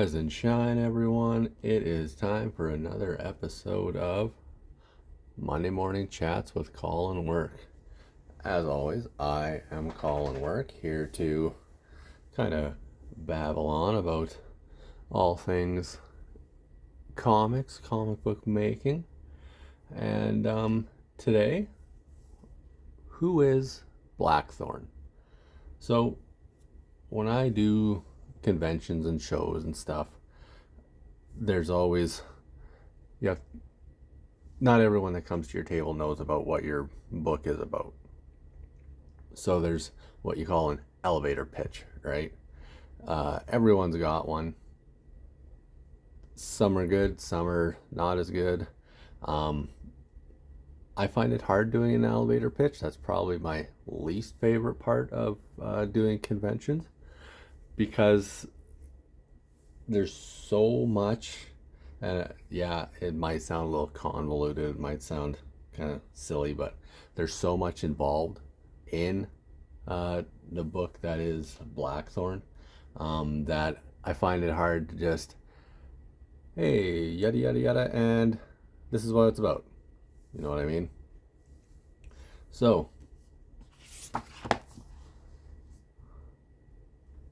Rise and shine, everyone. It is time for another episode of Monday Morning Chats with Colin Work. As always, I am Colin Work, here to kind of babble on about all things comics, comic book making. And today, who is Blackthorne? So, when I do conventions and shows and stuff, there's always, you have, not everyone that comes to your table knows about what your book is about. So there's what you call an elevator pitch, right? Everyone's got one. Some are good, some are not as good. I find it hard doing an elevator pitch. That's probably my least favorite part of doing conventions, because there's so much, and yeah, it might sound a little convoluted, it might sound kind of silly, but there's so much involved in the book that is Blackthorne, that I find it hard to just, hey, yada yada yada, and this is what it's about. You know what I mean? So,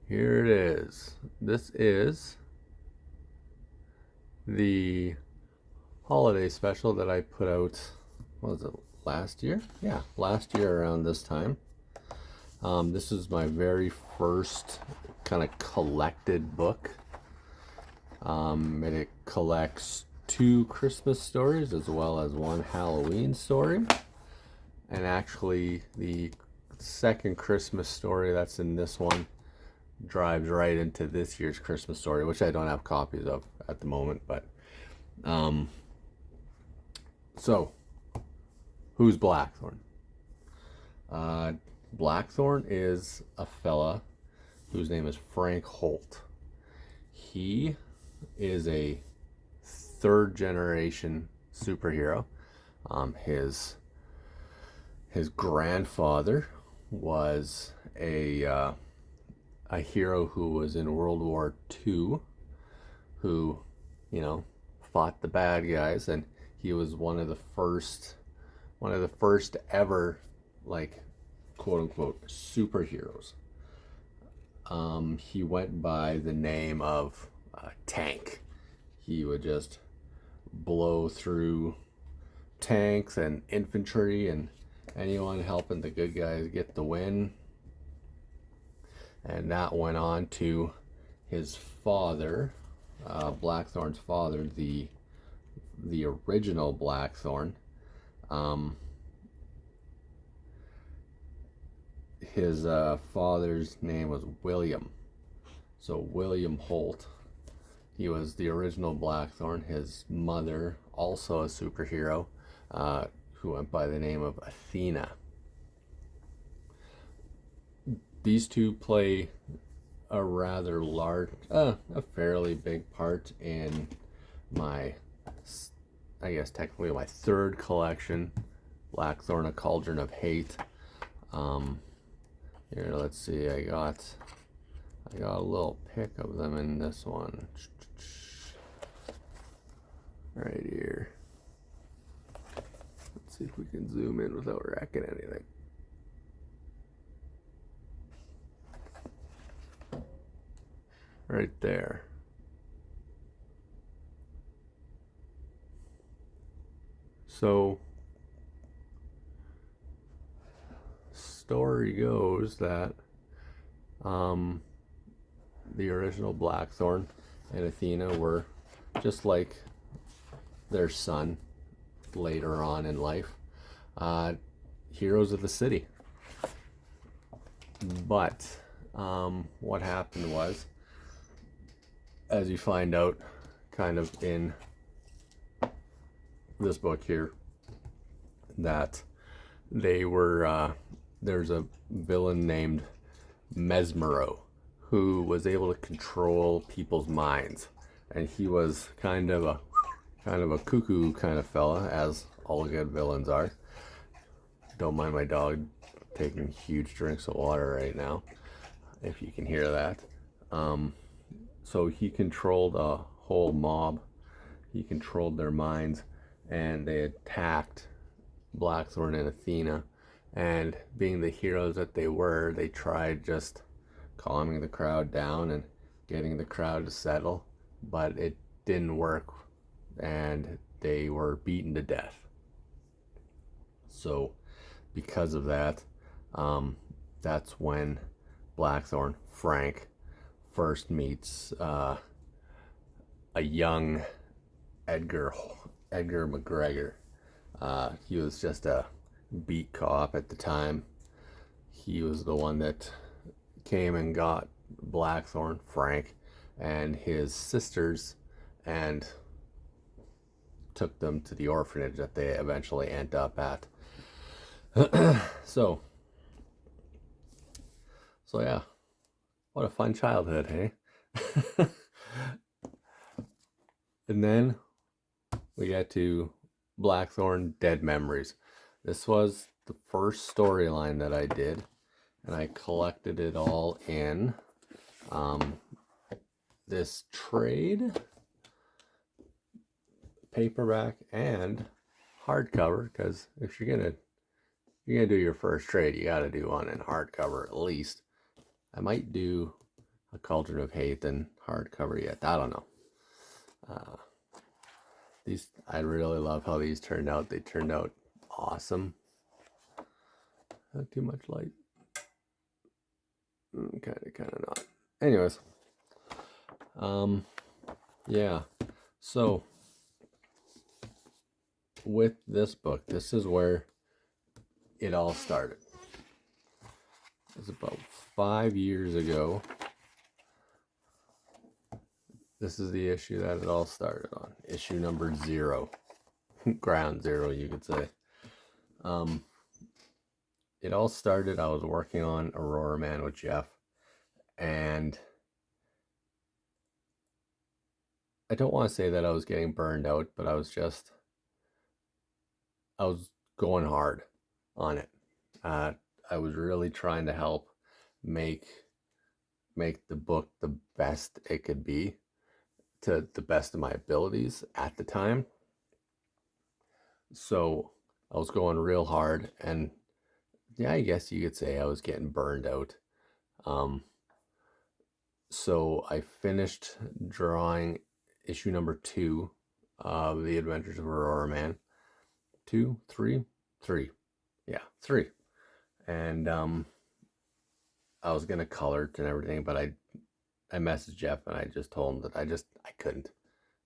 here it is. This is the holiday special that I put out, what was it, last year? Yeah, last year around this time. This is my very first kind of collected book. It collects 2 Christmas stories as well as 1 Halloween story. And actually, the second Christmas story that's in this one drives right into this year's Christmas story, which I don't have copies of at the moment. But so who's Blackthorne? Blackthorne is a fella whose name is Frank Holt. He is a 3rd generation superhero. His grandfather was a hero who was in World War II, who, fought the bad guys, and he was one of the first ever, like, quote unquote superheroes. He went by the name of Tank. He would just blow through tanks and infantry and anyone helping the good guys get the win. And that went on to his father, Blackthorne's father, the original Blackthorne. His father's name was William. So William Holt, he was the original Blackthorne. His mother, also a superhero, who went by the name of Athena. These two play a rather large, a fairly big part in my, I guess technically my 3rd collection, Blackthorne: A Cauldron of Hate. Here, let's see, I got a little pic of them in this one. Right here. Let's see if we can zoom in without wrecking anything. Right there. So, story goes that the original Blackthorne and Athena were just like their son later on in life, heroes of the city. But what happened was, as you find out kind of in this book here, that they were, there's a villain named Mesmero who was able to control people's minds, and he was kind of a cuckoo kind of fella, as all good villains are. Don't mind my dog taking huge drinks of water right now, if you can hear that. So he controlled a whole mob. He controlled their minds, and they attacked Blackthorne and Athena. And being the heroes that they were, they tried just calming the crowd down and getting the crowd to settle, but it didn't work, and they were beaten to death. So, because of that, that's when Blackthorne, Frank, first meets a young Edgar McGregor. He was just a beat cop at the time. He was the one that came and got Blackthorne, Frank, and his sisters, and took them to the orphanage that they eventually end up at. so yeah, what a fun childhood, hey? And then we get to Blackthorne Dead Memories. This was the first storyline that I did, and I collected it all in this trade, paperback, and hardcover, because if you're gonna do your first trade, you gotta do one in hardcover at least. I might do a Cauldron of Hate in hardcover yet. I don't know. These, I really love how these turned out. They turned out awesome. Not too much light. Kind of not. Anyways, yeah. So with this book, this is where it all started. It's about 5 years ago. This is the issue that it all started on. Issue number 0. Ground zero, you could say. It all started, I was working on Aurora Man with Jeff, and I don't want to say that I was getting burned out, but I was going hard on it. I was really trying to help make the book the best it could be, to the best of my abilities at the time. So I was going real hard, and yeah, I guess you could say I was getting burned out. So I finished drawing issue number 2 of The Adventures of Aurora Man. 2, 3, 3. Yeah, 3. And I was gonna color it and everything, but I messaged Jeff and I just told him that I couldn't.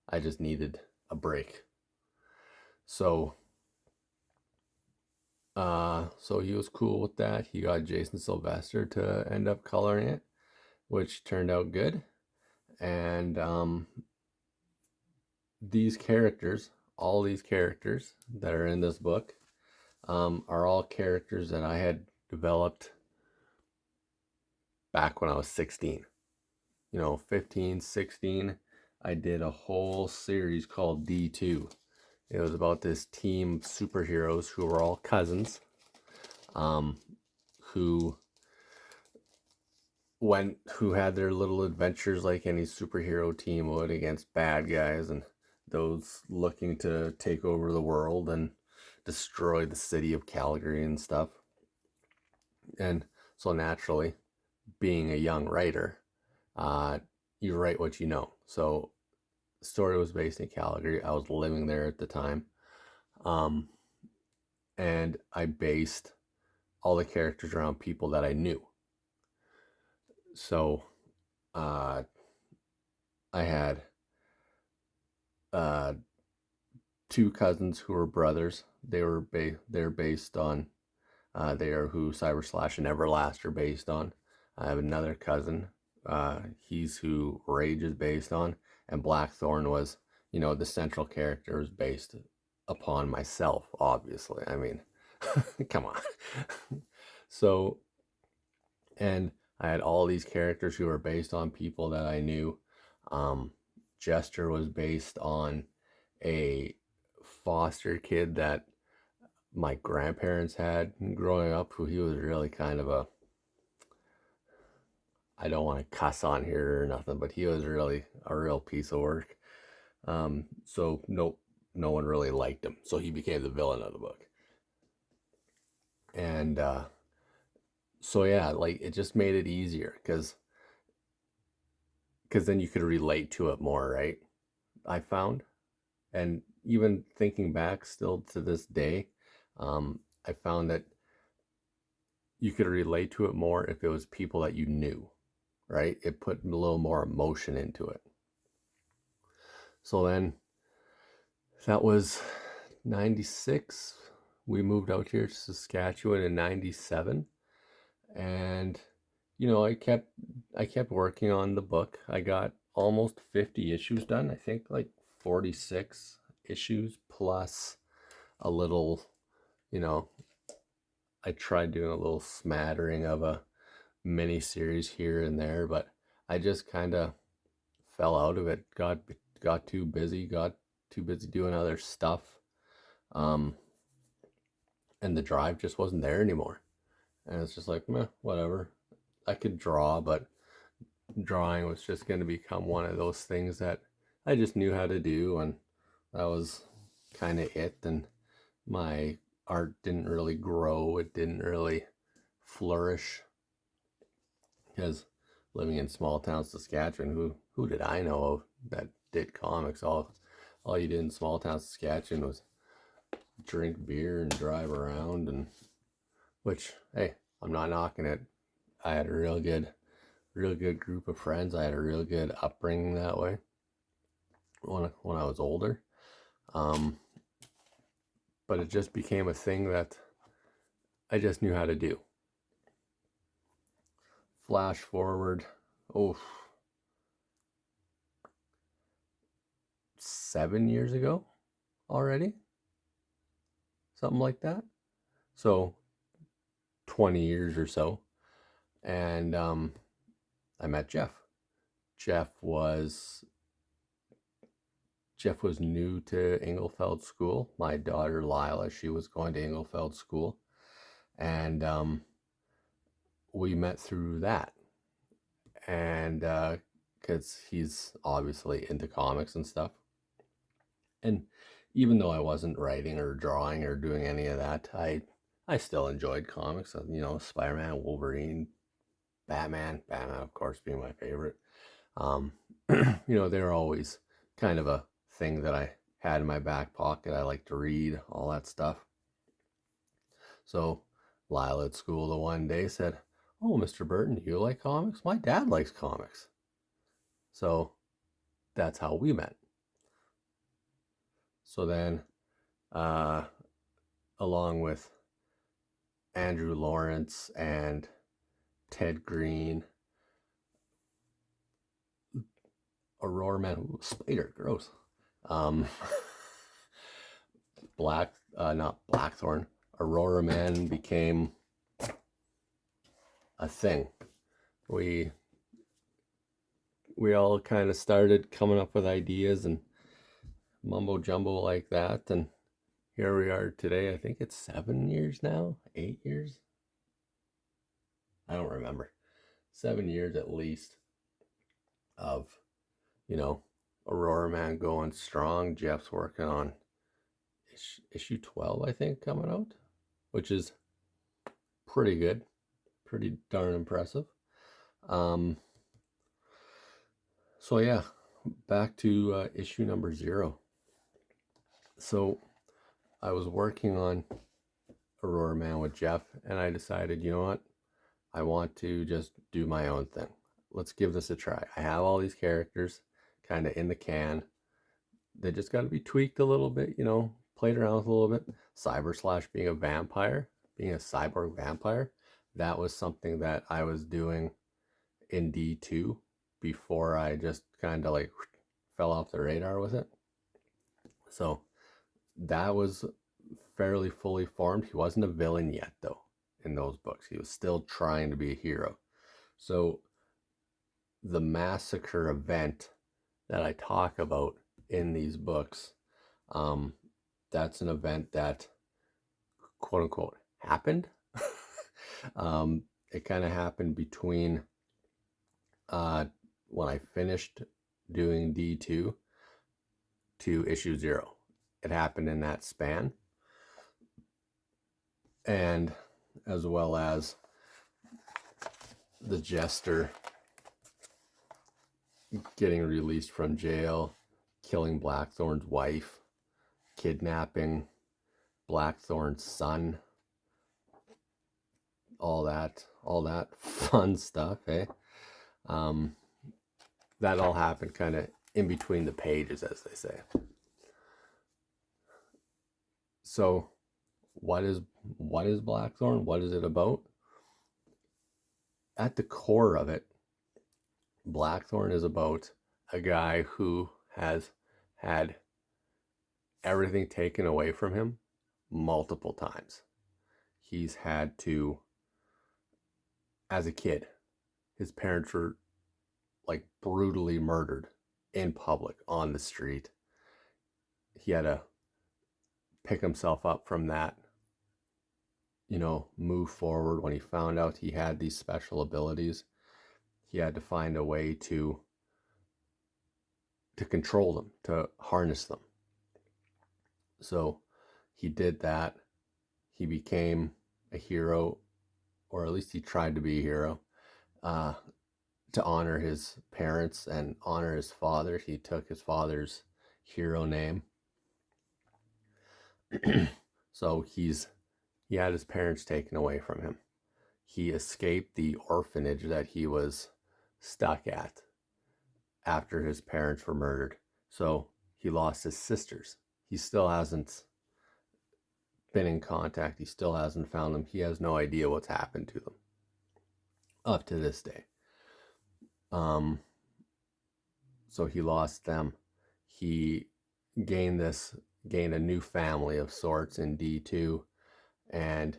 I just needed a break. So he was cool with that. He got Jason Sylvester to end up coloring it, which turned out good. And these characters, all these characters that are in this book, are all characters that I had developed back when I was 16. 15, 16, I did a whole series called D2. It was about this team of superheroes who were all cousins, who had their little adventures like any superhero team would, against bad guys and those looking to take over the world and destroy the city of Calgary and stuff. And so naturally, being a young writer, you write what you know. So the story was based in Calgary. I was living there at the time. And I based all the characters around people that I knew. So I had 2 cousins who were brothers. They're based on they are who Cyber Slash and Everlast are based on. I have another cousin. He's who Rage is based on, and Blackthorne was, the central character, was based upon myself, obviously. I mean, come on. So, and I had all these characters who were based on people that I knew. Jester was based on a foster kid that my grandparents had growing up, who he was really kind of I don't want to cuss on here or nothing, but he was really a real piece of work. So no one really liked him. So he became the villain of the book. And so yeah, like it just made it easier because then you could relate to it more, right? I found, and even thinking back still to this day, I found that you could relate to it more if it was people that you knew, right? It put a little more emotion into it. So then that was 96. We moved out here to Saskatchewan in 97. And I kept working on the book. I got almost 50 issues done. I think like 46 issues plus a little, you know, I tried doing a little smattering of a mini series here and there, but I just kind of fell out of it. Got too busy, got too busy doing other stuff. Um, and the drive just wasn't there anymore. And it's just like, meh, whatever. I could draw, but drawing was just going to become one of those things that I just knew how to do, and that was kind of it. And my art didn't really grow, it didn't really flourish because living in small town Saskatchewan, who did I know of that did comics? All you did in small town Saskatchewan was drink beer and drive around, and which, hey, I'm not knocking it. I had a real good group of friends. I had a real good upbringing that way when I was older. Um, but it just became a thing that I just knew how to do. Flash forward, 7 years ago already, something like that. So 20 years or so, and I met Jeff. Jeff was Jeff was new to Inglefeld School. My daughter Lila, she was going to Inglefeld School, and we met through that. And because he's obviously into comics and stuff, and even though I wasn't writing or drawing or doing any of that, I still enjoyed comics. Spider-Man, Wolverine, Batman, of course, being my favorite. They're always kind of a thing that I had in my back pocket. I like to read, all that stuff. So Lila at school the one day said, "Oh, Mr. Burton, do you like comics? My dad likes comics." So that's how we met. So then, along with Andrew Lawrence and Ted Green, Aurora Man, spider, gross. Um, not Blackthorne. Aurora Man became a thing. We all kind of started coming up with ideas and mumbo jumbo like that, and here we are today. I think it's 7 years now, 8 years. I don't remember. 7 years at least of Aurora Man going strong. Jeff's working on issue 12, I think, coming out, which is pretty good, pretty darn impressive. So yeah, back to issue number 0. So I was working on Aurora Man with Jeff, and I decided, you know what, I want to just do my own thing. Let's give this a try. I have all these characters kind of in the can. They just got to be tweaked a little bit, played around with a little bit. Cyber Slash being a vampire, being a cyborg vampire, that was something that I was doing in D2 before I just kind of like fell off the radar with it. So that was fairly fully formed. He wasn't a villain yet, though, in those books. He was still trying to be a hero. So the massacre event that I talk about in these books, that's an event that, quote unquote, happened. It kind of happened between when I finished doing D2 to issue 0. It happened in that span. And as well as the Jester getting released from jail, killing Blackthorne's wife, kidnapping Blackthorne's son, all that fun stuff, eh? That all happened kind of in between the pages, as they say. So what is Blackthorne? What is it about? At the core of it, Blackthorne is about a guy who has had everything taken away from him multiple times. He's had to, as a kid, his parents were like brutally murdered in public on the street. He had to pick himself up from that, move forward. When he found out he had these special abilities, he had to find a way to control them, to harness them. So he did that. He became a hero, or at least he tried to be a hero, to honor his parents and honor his father. He took his father's hero name. So he had his parents taken away from him. He escaped the orphanage that he was stuck at after his parents were murdered. So he lost his sisters. He still hasn't been in contact. He still hasn't found them. He has no idea what's happened to them up to this day. So he lost them. He gained a new family of sorts in D2, and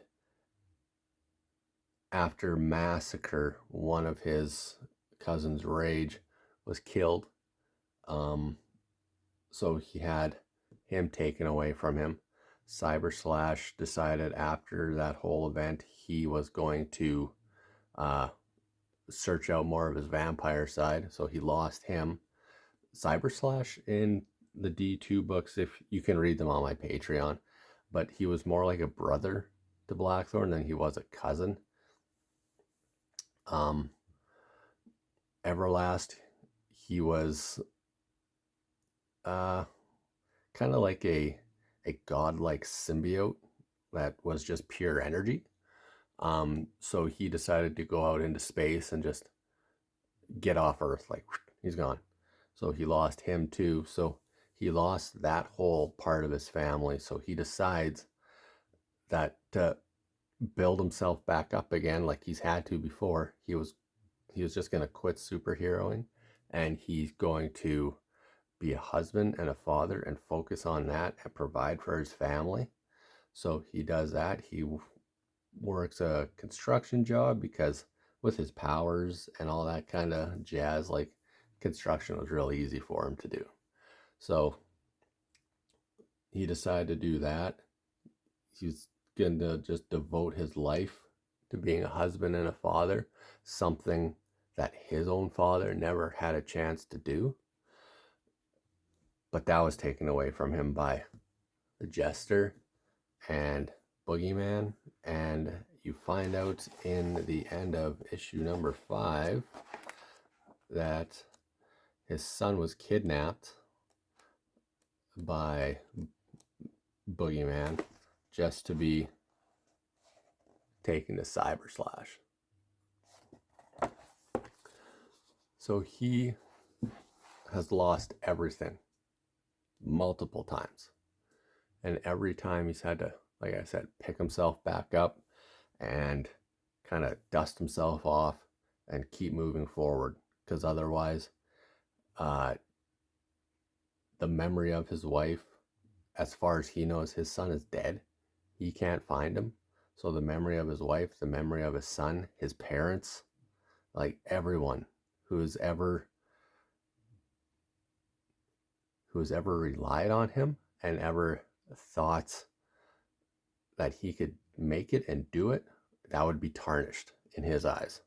after massacre, one of his cousins, Rage, was killed. So he had him taken away from him. Cyber Slash decided after that whole event he was going to search out more of his vampire side, so he lost him. Cyber Slash in the D2 books, if you can read them on my Patreon, but he was more like a brother to Blackthorne than he was a cousin. Everlast, he was kind of like a godlike symbiote that was just pure energy. So he decided to go out into space and just get off Earth, like he's gone. So he lost him too. So he lost that whole part of his family. So he decides that to build himself back up again, like he's had to before, he was just going to quit superheroing, and he's going to be a husband and a father and focus on that and provide for his family. So he does that. He works a construction job because with his powers and all that kind of jazz, like construction was real easy for him to do. So he decided to do that. He's going to just devote his life to being a husband and a father, something that his own father never had a chance to do. But that was taken away from him by the Jester and Boogeyman. And you find out in the end of issue number 5 that his son was kidnapped by Boogeyman just to be taken to Cyber Slash. So he has lost everything multiple times. And every time he's had to, like I said, pick himself back up and kind of dust himself off and keep moving forward. Because otherwise, the memory of his wife, as far as he knows, his son is dead. He can't find him. So the memory of his wife, the memory of his son, his parents, like everyone who's ever relied on him and ever thought that he could make it and do it, that would be tarnished in his eyes.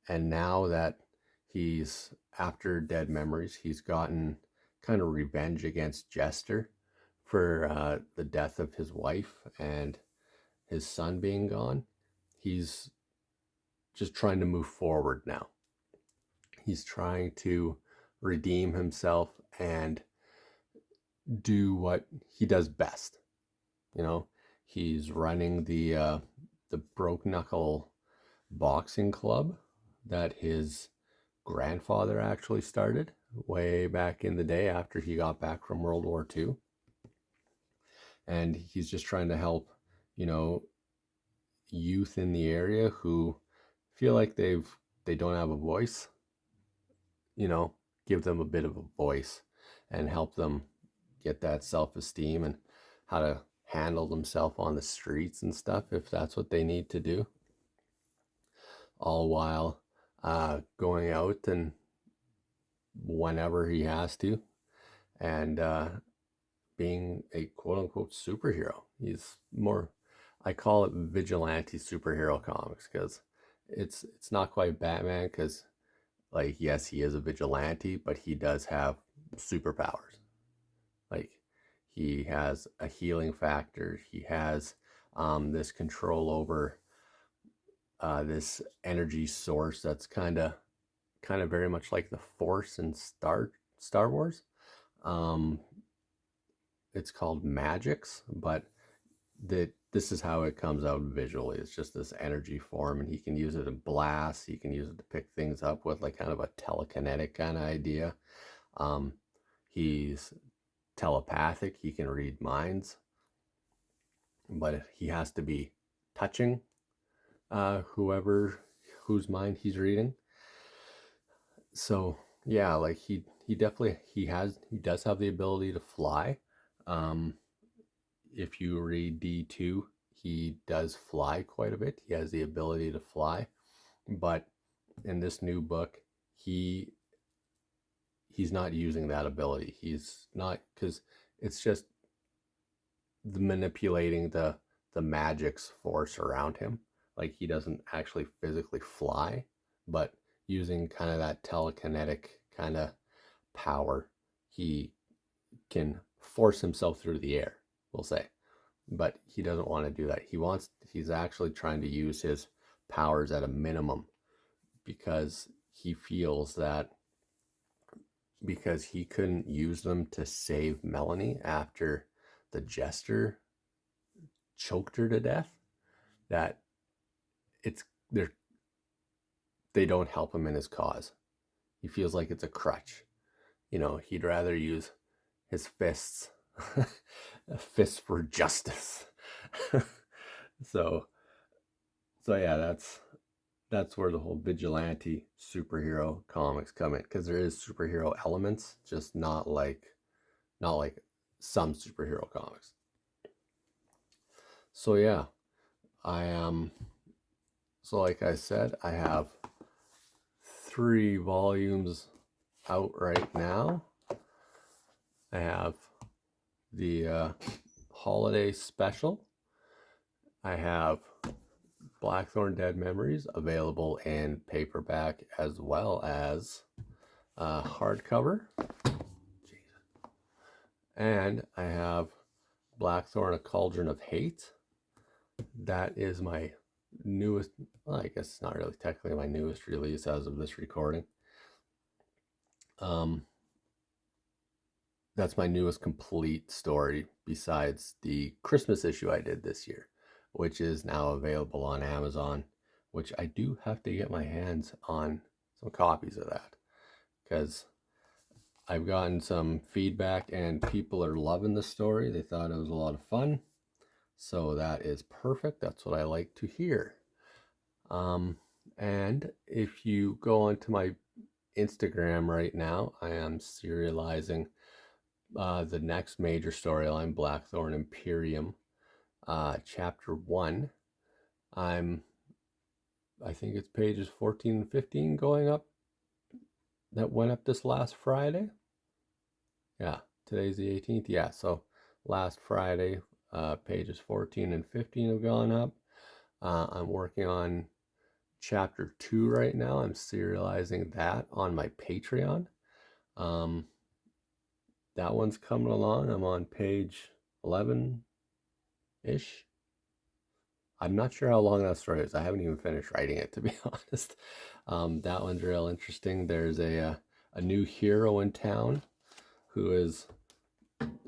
And now that he's, after Dead Memories, he's gotten kind of revenge against Jester for the death of his wife and his son being gone. He's just trying to move forward now. He's trying to redeem himself and do what he does best. You know, he's running the Broke Knuckle boxing club that his grandfather actually started way back in the day after he got back from World War II. And he's just trying to help, you know, youth in the area who feel like they don't have a voice, you know, give them a bit of a voice and help them get that self-esteem and how to handle themselves on the streets and stuff if that's what they need to do, all while going out and whenever he has to, and being a quote-unquote superhero. He's more, I call it vigilante superhero comics, because it's not quite Batman, because like, yes, he is a vigilante, but he does have superpowers. Like, he has a healing factor. He has this control over this energy source that's kind of very much like the Force in Star Wars. It's called Magix, but this is how it comes out visually. It's just this energy form, and he can use it to blast. He can use it to pick things up with like kind of a telekinetic kind of idea. He's telepathic. He can read minds, but he has to be touching whose mind he's reading. So yeah, like he does have the ability to fly. If you read D2, he does fly quite a bit. He has the ability to fly, but in this new book, he's not using that ability. He's not, because it's just the manipulating the magic's force around him. Like, he doesn't actually physically fly, but using kind of that telekinetic kind of power, he can force himself through the air, we'll say. But he doesn't want to do that. He's actually trying to use his powers at a minimum, because he feels that because he couldn't use them to save Melanie after the Jester choked her to death, that they don't help him in his cause. He feels like it's a crutch. You know, he'd rather use his fists, a fist for justice. so yeah, that's where the whole vigilante superhero comics come in, because there is superhero elements, just not like some superhero comics. So yeah, so like I said, I have 3 volumes out right now. I have the holiday special. I have Blackthorne Dead Memories available in paperback as well as hardcover. And I have Blackthorne, A Cauldron of Hate. That is my newest, well, I guess it's not really technically my newest release as of this recording. That's my newest complete story besides the Christmas issue I did this year, which is now available on Amazon, which I do have to get my hands on some copies of that, because I've gotten some feedback and people are loving the story. They thought it was a lot of fun. So that is perfect. That's what I like to hear. And if you go onto my Instagram right now, I am serializing the next major storyline, Blackthorne Imperium, chapter 1. I think it's pages 14 and 15 going up. That went up this last Friday. Yeah, today's the 18th. Yeah, so last Friday, pages 14 and 15 have gone up. I'm working on chapter 2 right now. I'm serializing that on my Patreon. Um, that one's coming along. I'm on page 11-ish. I'm not sure how long that story is. I haven't even finished writing it, to be honest. That one's real interesting. There's a new hero in town who is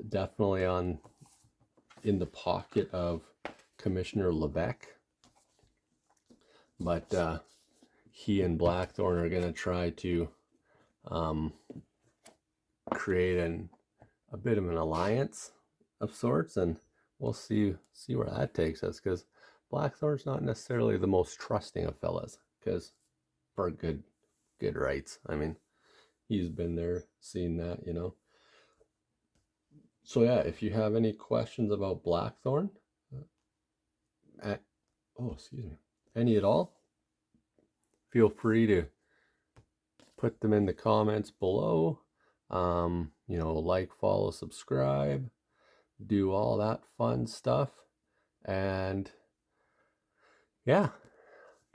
definitely in the pocket of Commissioner Lebec, but he and Blackthorne are going to try to create a bit of an alliance of sorts, and we'll see where that takes us, because Blackthorne's not necessarily the most trusting of fellas, because for good rights, I mean, he's been there, seen that, you know. So yeah, if you have any questions about Blackthorne, excuse me, any at all, feel free to put them in the comments below. You know, like, follow, subscribe, do all that fun stuff. And yeah,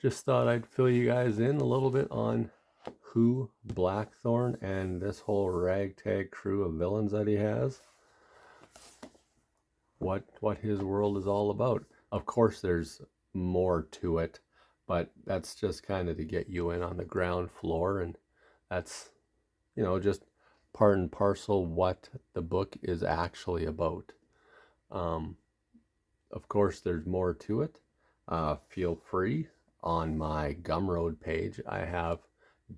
just thought I'd fill you guys in a little bit on who Blackthorne and this whole ragtag crew of villains that he has, what his world is all about. Of course, there's more to it, but that's just kind of to get you in on the ground floor, and that's, you know, just part and parcel what the book is actually about. Of course, there's more to it. Feel free, on my Gumroad page, I have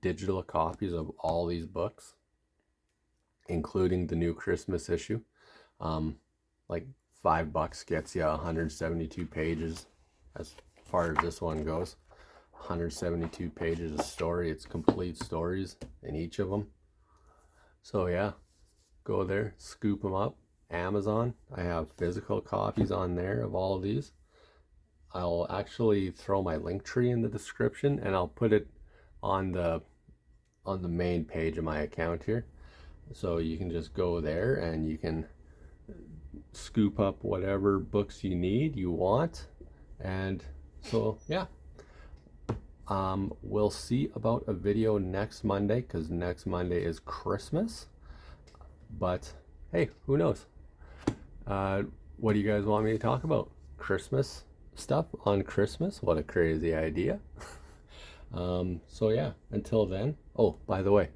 digital copies of all these books, including the new Christmas issue. Like $5 gets you 172 pages as far as this one goes. 172 pages of story. It's complete stories in each of them. So yeah, go there, scoop them up. Amazon, I have physical copies on there of all of these. I'll actually throw my link tree in the description, and I'll put it on the main page of my account here, so you can just go there and you can scoop up whatever books you want. And so yeah, we'll see about a video next Monday, because next Monday is Christmas. But hey, who knows? What do you guys want me to talk about? Christmas stuff on Christmas? What a crazy idea. So yeah, until then. Oh, by the way,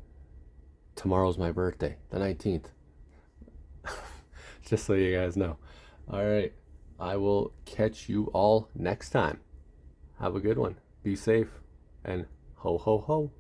tomorrow's my birthday, the 19th. Just so you guys know. All right, I will catch you all next time. Have a good one. Be safe, and ho ho ho.